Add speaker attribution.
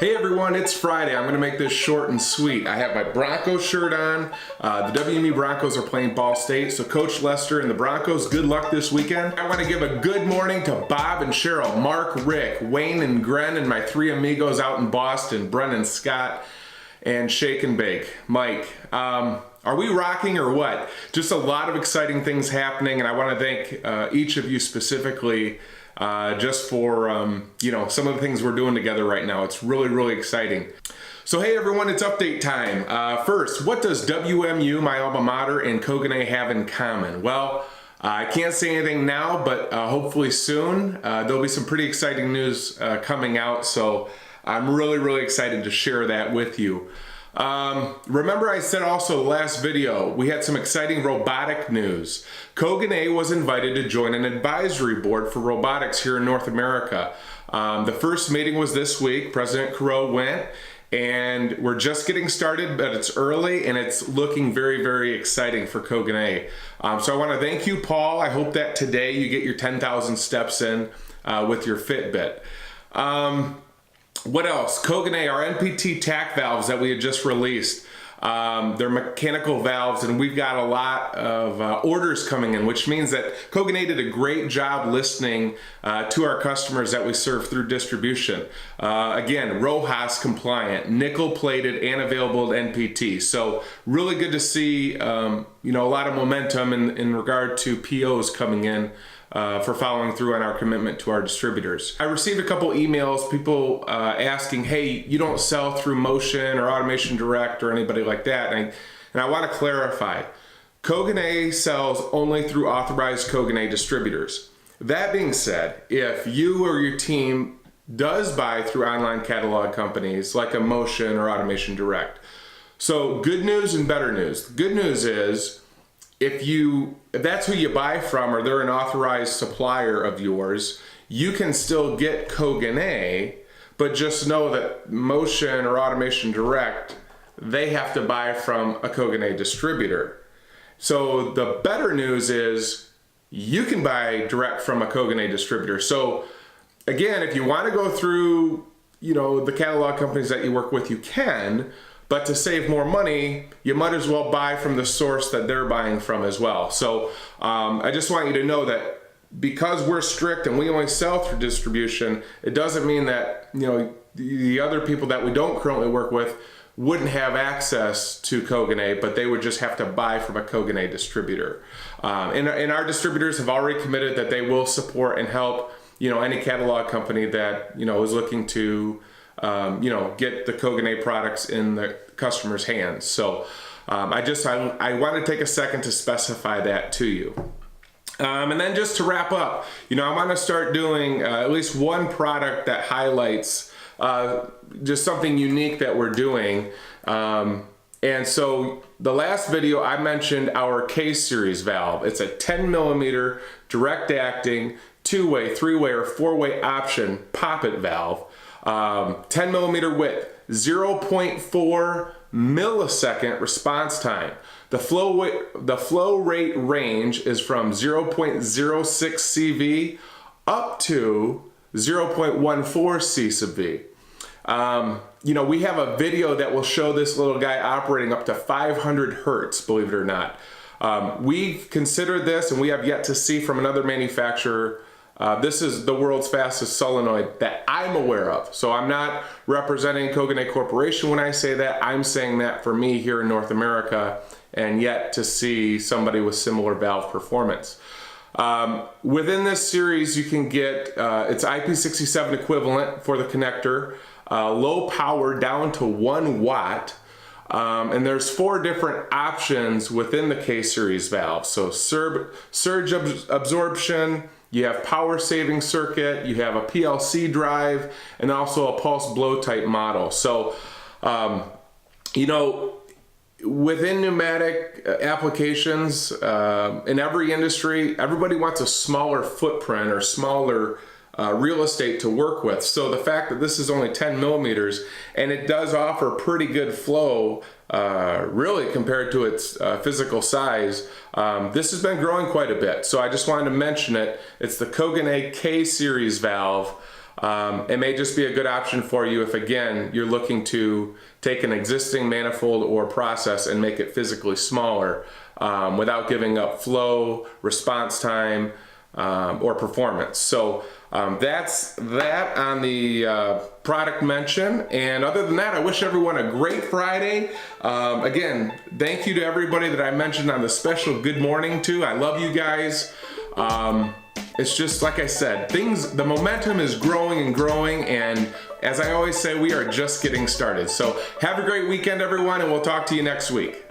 Speaker 1: Hey everyone, it's Friday. I'm going to make this short and sweet. I have my Broncos shirt on. The WME Broncos are playing Ball State, so Coach Lester and the Broncos, good luck this weekend. I want to give a good morning to Bob and Cheryl, Mark, Rick, Wayne and Gren, and my three amigos out in Boston, Brennan, Scott, and Shake and Bake. Mike, are we rocking or what? Just a lot of exciting things happening, and I want to thank each of you specifically just for some of the things we're doing together right now. It's really exciting. So hey everyone, it's update time. First, what does WMU, my alma mater, and Koganei have in common? Well, I can't say anything now, but hopefully soon. There'll be some pretty exciting news coming out, so I'm really excited to share that with you. Remember I said also last video, we had some exciting robotic news. Koganei was invited to join an advisory board for robotics here in North America. The first meeting was this week. President Kuro went, and we're just getting started, but it's early and it's looking very exciting for Koganei. So I want to thank you, Paul. I hope that today you get your 10,000 steps in with your Fitbit. What else? Koganei, our NPT TAC valves that we had just released. They're mechanical valves, and we've got a lot of orders coming in, which means that Koganei did a great job listening to our customers that we serve through distribution. Again, RoHS compliant, nickel plated, and available at NPT. So really good to see a lot of momentum in regard to POs coming in. For following through on our commitment to our distributors. I received a couple emails, people asking, hey, you don't sell through Motion or Automation Direct or anybody like that, and I want to clarify. Koganei sells only through authorized Koganei distributors. That being said, if you or your team does buy through online catalog companies like a Motion or Automation Direct. So good news and better news. The good news is, if that's who you buy from or they're an authorized supplier of yours, you can still get Koganei, but just know that Motion or Automation Direct, they have to buy from a Koganei distributor. So the better news is you can buy direct from a Koganei distributor. So again, if you want to go through the catalog companies that you work with, you can. But to save more money, you might as well buy from the source that they're buying from as well. So I just want you to know that because we're strict and we only sell through distribution, it doesn't mean that the other people that we don't currently work with wouldn't have access to Koganei, but they would just have to buy from a Koganei distributor. And our distributors have already committed that they will support and help any catalog company that is looking to get the Koganei products in the customer's hands. So I want to take a second to specify that to you. And then just to wrap up, I want to start doing at least one product that highlights just something unique that we're doing. And so the last video I mentioned our K-series valve. It's a 10 millimeter direct acting 2-way, 3-way, or 4-way option poppet valve. 10 millimeter width, 0.4 millisecond response time. The flow rate range is from 0.06 CV up to 0.14 C sub V. We have a video that will show this little guy operating up to 500 hertz, believe it or not. We've considered this, and we have yet to see from another manufacturer. This is the world's fastest solenoid that I'm aware of. So I'm not representing Koganei Corporation when I say that. I'm saying that for me here in North America, and yet to see somebody with similar valve performance. Within this series, you can get, it's IP67 equivalent for the connector, low power down to 1 watt, and there's 4 different options within the K-series valve. So surge absorption, you have power saving circuit, you have a PLC drive, and also a pulse blow type model. So, within pneumatic applications, in every industry, everybody wants a smaller footprint or smaller real estate to work with. So the fact that this is only 10 millimeters and it does offer pretty good flow, really compared to its physical size, this has been growing quite a bit. So I just wanted to mention it. It's the Koganei K-series valve. it may just be a good option for you if, again, you're looking to take an existing manifold or process and make it physically smaller without giving up flow, response time, or performance. So that's that on the product mention. And other than that, I wish everyone a great Friday. Again, thank you to everybody that I mentioned on the special good morning to. I love you guys. It's just like I said, the momentum is growing and growing, and as I always say, we are just getting started. So have a great weekend, everyone, and we'll talk to you next week.